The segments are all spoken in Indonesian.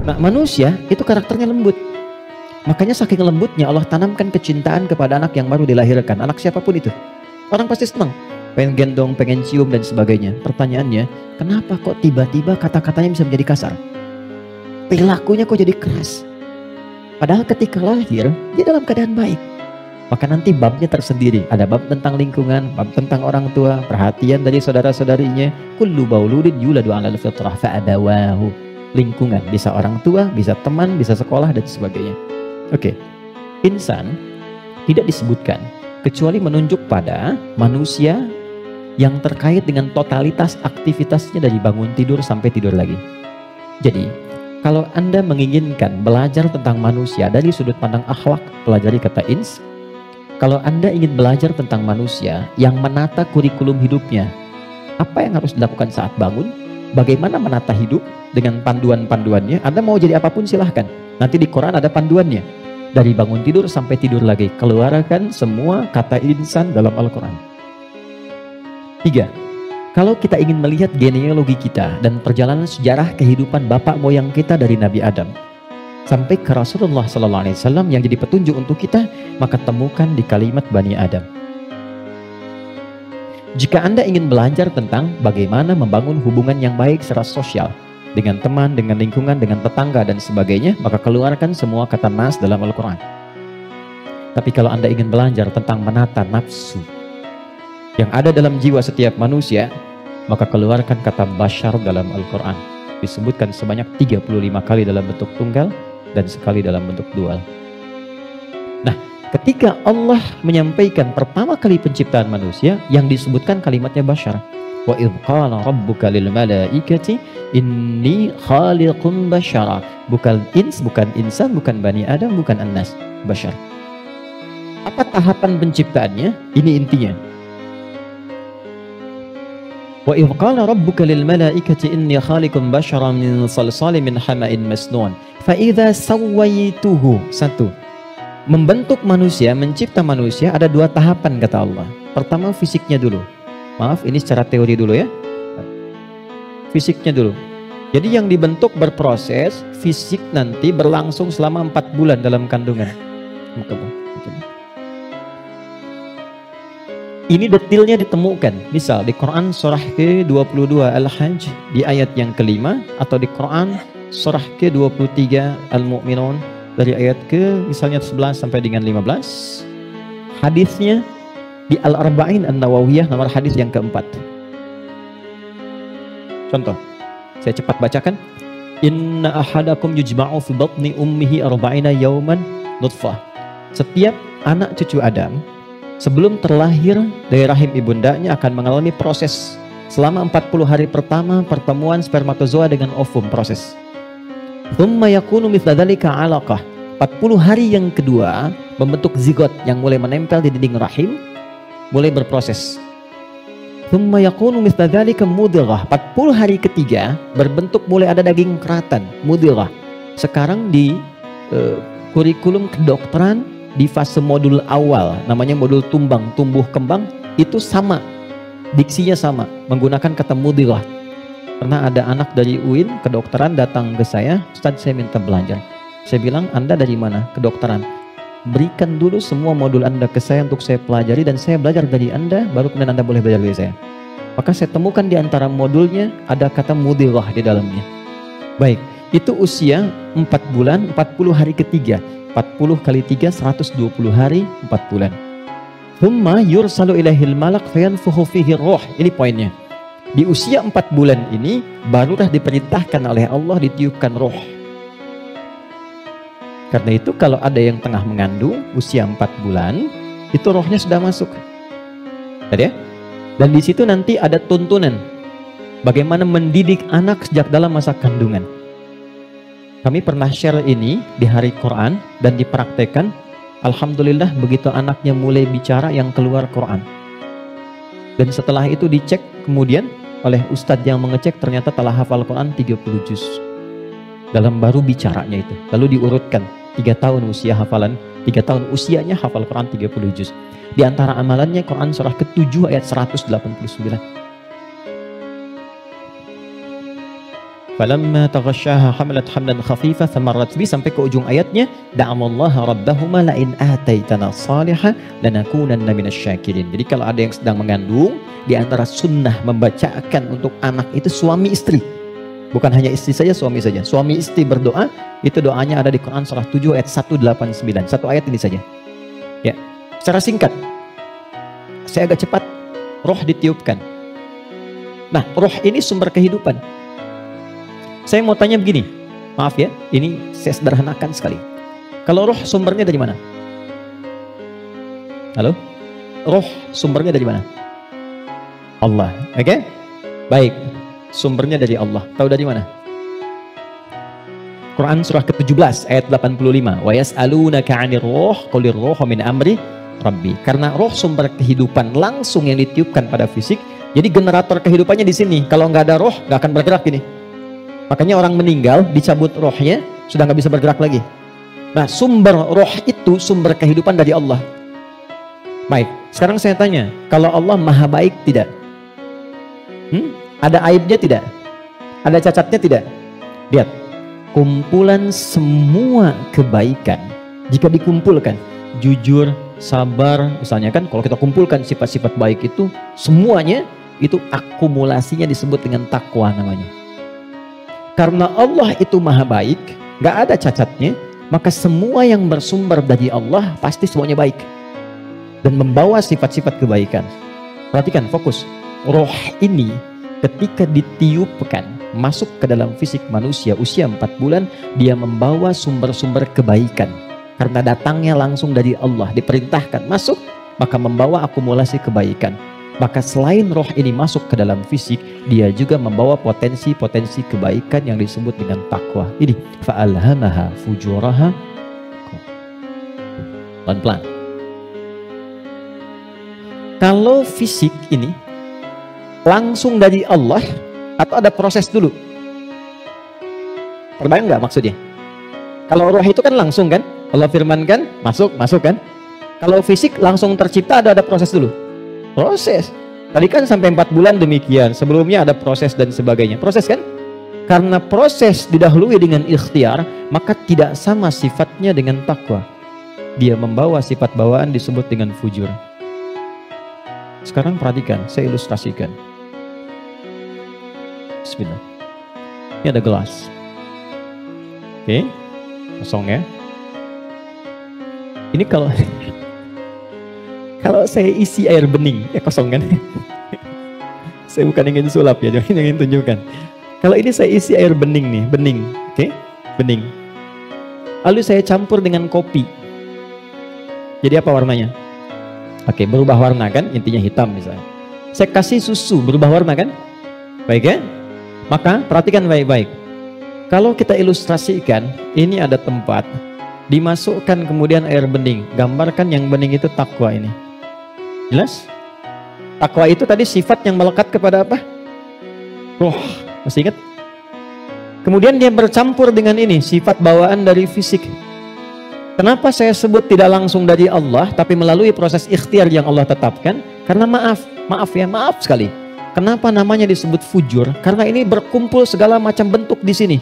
Nah, manusia itu karakternya lembut. Makanya saking lembutnya Allah tanamkan kecintaan kepada anak yang baru dilahirkan. Anak siapapun itu. Orang pasti senang. Pengen gendong, pengen cium dan sebagainya. Pertanyaannya, kenapa kok tiba-tiba kata-katanya bisa menjadi kasar? Perilakunya kok jadi keras? Padahal ketika lahir, dia dalam keadaan baik. Maka nanti babnya tersendiri. Ada bab tentang lingkungan, bab tentang orang tua, perhatian dari saudara-saudarinya. Kullu mauludin yuladu 'alal fitrah fa'abawahu. Lingkungan, bisa orang tua, bisa teman, bisa sekolah dan sebagainya. Oke. Insan tidak disebutkan kecuali menunjuk pada manusia yang terkait dengan totalitas aktivitasnya dari bangun tidur sampai tidur lagi. Jadi, kalau Anda menginginkan belajar tentang manusia dari sudut pandang akhlak, pelajari kata ins. Kalau Anda ingin belajar tentang manusia yang menata kurikulum hidupnya, apa yang harus dilakukan saat bangun, bagaimana menata hidup dengan panduan-panduannya, Anda mau jadi apapun silahkan. Nanti di Quran ada panduannya. Dari bangun tidur sampai tidur lagi, keluarkan semua kata insan dalam Al-Quran. 3. Kalau kita ingin melihat genealogi kita dan perjalanan sejarah kehidupan bapak moyang kita dari Nabi Adam sampai ke Rasulullah SAW yang jadi petunjuk untuk kita, maka temukan di kalimat Bani Adam. Jika Anda ingin belajar tentang bagaimana membangun hubungan yang baik secara sosial dengan teman, dengan lingkungan, dengan tetangga dan sebagainya, maka keluarkan semua kata nas dalam Al-Quran. Tapi kalau Anda ingin belajar tentang menata nafsu yang ada dalam jiwa setiap manusia, maka keluarkan kata bashar dalam Al-Quran. Disebutkan sebanyak 35 kali dalam bentuk tunggal dan sekali dalam bentuk dual. Nah, ketika Allah menyampaikan pertama kali penciptaan manusia, yang disebutkan kalimatnya bashar. Wa idh qala rabbuka lil malaikati inni khaliqun bashara. Bukan ins, bukan insan, bukan bani Adam, bukan annas, bashar. Apa tahapan penciptaannya? Ini intinya. Wa idh qala rabbuka lil malaikati inni khaliqun bashara min salsalin min hama'in masnun fa idza sawaituhu. 1. Membentuk manusia, mencipta manusia ada 2 tahapan kata Allah. Pertama fisiknya dulu. Maaf, ini secara teori dulu ya. Fisiknya dulu. Jadi yang dibentuk berproses, fisik nanti berlangsung selama 4 bulan dalam kandungan. Ini detailnya ditemukan. Misal di Quran surah ke-22 Al-Hajj di ayat yang kelima, atau di Quran surah ke-23 Al-Mu'minun dari ayat ke misalnya 11 sampai dengan 15. Hadisnya di Al-Arba'in An-Nawawiyah nomor hadis yang keempat. Contoh, saya cepat bacakan. Inna ahadakum yujma'u fi batni ummihi arba'ina yawman nutfah. Setiap anak cucu Adam sebelum terlahir dari rahim ibundanya akan mengalami proses selama 40 hari pertama pertemuan spermatozoa dengan ovum, proses. Thumma yakunu mithla dzalika 'alaqah. 40 hari yang kedua membentuk zigot yang mulai menempel di dinding rahim, mulai berproses. Thumma yakunu mithla dzalika mudghah. 40 hari ketiga berbentuk mulai ada daging keratan, mudghah. Sekarang di kurikulum kedokteran di fase modul awal, namanya modul tumbang, tumbuh kembang, itu sama, diksinya sama, menggunakan kata mudghah. Pernah ada anak dari UIN kedokteran datang ke saya, Ustaz saya minta belajar. Saya bilang, Anda dari mana? Kedokteran. Berikan dulu semua modul Anda ke saya untuk saya pelajari dan saya belajar dari Anda, baru kemudian Anda boleh belajar dari saya. Maka saya temukan di antara modulnya ada kata mudghah di dalamnya. Baik, itu usia 4 bulan, 40 hari ketiga. 40 kali 3, 120 hari, 4 bulan. Thumma yursalu ilaihil malak fayanfukhu fihi ruh. Ini poinnya. Di usia 4 bulan ini barulah diperintahkan oleh Allah ditiupkan roh. Karena itu kalau ada yang tengah mengandung usia 4 bulan, itu rohnya sudah masuk. Tadi ya? Dan di situ nanti ada tuntunan bagaimana mendidik anak sejak dalam masa kandungan. Kami pernah share ini di hari Quran dan dipraktekkan. Alhamdulillah begitu anaknya mulai bicara yang keluar Quran. Dan setelah itu dicek kemudian oleh ustadz yang mengecek, ternyata telah hafal Quran 30 juz. Dalam baru bicaranya itu. Lalu diurutkan 3 tahun usia hafalan, 3 tahun usianya hafal Quran 30 juz. Di antara amalannya Quran surah ke-7 ayat 189. Falamma taghasyaha hamalat hamlan khafifa famarrat bi, sampai ke ujung ayatnya, da'amallaha rabbahuma la in ataitana salihah lanakunanna minasyakirin. Jadi kalau ada yang sedang mengandung, di antara sunnah membacakan untuk anak itu suami istri. Bukan hanya istri saja, suami saja. Suami istri berdoa, itu doanya ada di Quran surah 7 ayat 189. Satu ayat ini saja. Ya, secara singkat. Saya agak cepat. Roh ditiupkan. Nah, roh ini sumber kehidupan. Saya mau tanya begini, maaf ya, ini saya sederhanakan sekali. Kalau roh sumbernya dari mana? Halo? Roh sumbernya dari mana? Allah, oke? Baik, sumbernya dari Allah. Tahu dari mana? Quran surah ke-17 ayat 85. Wa yas'alunaka 'anir ruh qulir ruhu min amri rabbi. Karena roh sumber kehidupan langsung yang ditiupkan pada fisik. Jadi generator kehidupannya di sini. Kalau nggak ada roh, nggak akan bergerak ini. Makanya orang meninggal, dicabut rohnya, sudah nggak bisa bergerak lagi. Nah, sumber roh itu sumber kehidupan dari Allah. Baik, sekarang saya tanya, kalau Allah maha baik tidak? Ada aibnya tidak? Ada cacatnya tidak? Lihat, kumpulan semua kebaikan, jika dikumpulkan, jujur, sabar, misalnya kan, kalau kita kumpulkan sifat-sifat baik itu, semuanya, itu akumulasinya disebut dengan takwa namanya. Karena Allah itu maha baik, gak ada cacatnya, maka semua yang bersumber dari Allah pasti semuanya baik dan membawa sifat-sifat kebaikan. Perhatikan, fokus. Roh ini ketika ditiupkan masuk ke dalam fisik manusia usia 4 bulan, dia membawa sumber-sumber kebaikan. Karena datangnya langsung dari Allah, diperintahkan masuk, maka membawa akumulasi kebaikan. Maka selain roh ini masuk ke dalam fisik, dia juga membawa potensi-potensi kebaikan yang disebut dengan takwa. Ini fa'alhamaha fujuraha. Pelan-pelan. Kalau fisik ini langsung dari Allah atau ada proses dulu? Terbayang nggak maksudnya? Kalau roh itu kan langsung kan? Allah firmankan, masuk kan? Kalau fisik langsung tercipta ada proses dulu? Proses. Tadi kan sampai 4 bulan demikian. Sebelumnya ada proses dan sebagainya. Proses kan? Karena proses didahului dengan ikhtiar, maka tidak sama sifatnya dengan takwa. Dia membawa sifat bawaan disebut dengan fujur. Sekarang perhatikan, saya ilustrasikan. Bismillah. Ini ada gelas. Oke. Kosong ya. Ini kalau saya isi air bening, ya kosong kan? Saya bukan ingin sulap ya, jangan ingin tunjukkan. Kalau ini saya isi air bening nih, bening, oke? Bening. Lalu saya campur dengan kopi. Jadi apa warnanya? Oke, berubah warna kan? Intinya hitam misalnya. Saya kasih susu, berubah warna kan? Baik ya? Maka perhatikan baik-baik. Kalau kita ilustrasikan, ini ada tempat, dimasukkan kemudian air bening. Gambarkan yang bening itu takwa ini. Jelas? Takwa itu tadi sifat yang melekat kepada apa? Roh. Masih ingat? Kemudian dia bercampur dengan ini, sifat bawaan dari fisik. Kenapa saya sebut tidak langsung dari Allah, tapi melalui proses ikhtiar yang Allah tetapkan? Karena maaf sekali. Kenapa namanya disebut fujur? Karena ini berkumpul segala macam bentuk di sini.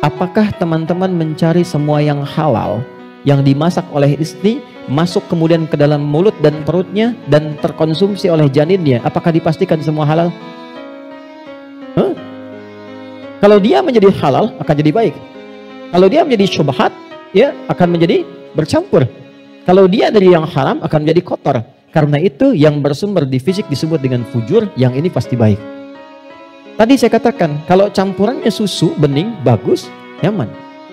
Apakah teman-teman mencari semua yang halal, yang dimasak oleh istri, masuk kemudian ke dalam mulut dan perutnya dan terkonsumsi oleh janinnya? Apakah dipastikan semua halal? Kalau dia menjadi halal akan jadi baik. Kalau dia menjadi syubhat, ya akan menjadi bercampur. Kalau dia dari yang haram akan menjadi kotor. Karena itu yang bersumber di fisik disebut dengan fujur, yang ini pasti baik. Tadi saya katakan kalau campurannya susu bening bagus, nyaman.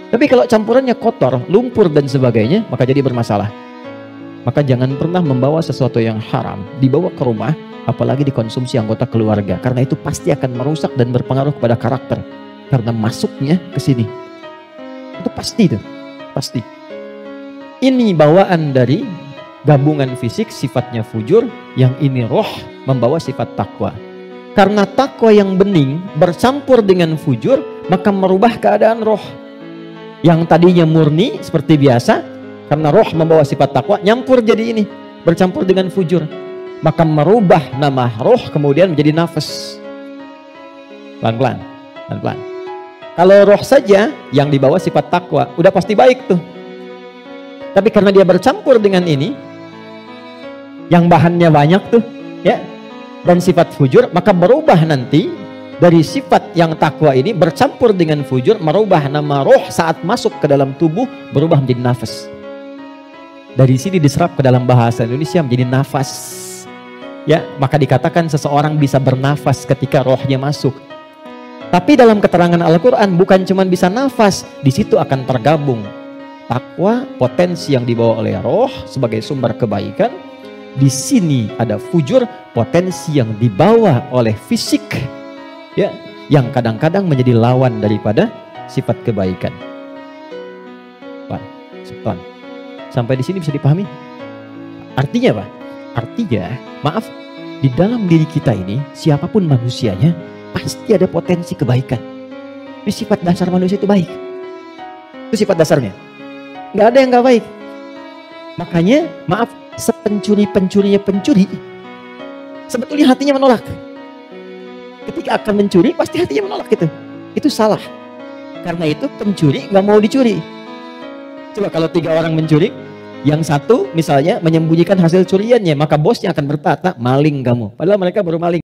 Tapi kalau campurannya kotor, lumpur dan sebagainya, maka jadi bermasalah. Maka jangan pernah membawa sesuatu yang haram dibawa ke rumah, apalagi dikonsumsi anggota keluarga, karena itu pasti akan merusak dan berpengaruh kepada karakter. Karena masuknya ke sini. Itu pasti tuh, pasti. Ini bawaan dari gabungan fisik, sifatnya fujur, yang ini roh membawa sifat takwa. Karena takwa yang bening bercampur dengan fujur, maka merubah keadaan roh. Yang tadinya murni seperti biasa, karena roh membawa sifat takwa, nyampur jadi ini, bercampur dengan fujur. Maka merubah nama roh kemudian menjadi nafas. Pelan-pelan, pelan-pelan. Kalau roh saja yang dibawa sifat takwa, udah pasti baik tuh. Tapi karena dia bercampur dengan ini, yang bahannya banyak tuh, ya, dan sifat fujur, maka berubah nanti dari sifat yang takwa ini bercampur dengan fujur, merubah nama roh saat masuk ke dalam tubuh, berubah menjadi nafas. Dari sini diserap ke dalam bahasa Indonesia menjadi nafas. Ya, maka dikatakan seseorang bisa bernafas ketika rohnya masuk. Tapi dalam keterangan Al-Quran bukan cuma bisa nafas, di situ akan tergabung takwa, potensi yang dibawa oleh roh sebagai sumber kebaikan. Di sini ada fujur, potensi yang dibawa oleh fisik, ya, yang kadang-kadang menjadi lawan daripada sifat kebaikan. Sampai di sini bisa dipahami? Artinya apa? Artinya, maaf, di dalam diri kita ini, siapapun manusianya, pasti ada potensi kebaikan. Ini sifat dasar manusia itu baik. Itu sifat dasarnya. Nggak ada yang nggak baik. Makanya, maaf, sepencuri-pencurinya pencuri, sebetulnya hatinya menolak. Ketika akan mencuri, pasti hatinya menolak itu. Itu salah. Karena itu pencuri nggak mau dicuri. Coba kalau 3 orang mencuri, yang satu misalnya menyembunyikan hasil curiannya, maka bosnya akan berkata, maling kamu. Padahal mereka baru maling.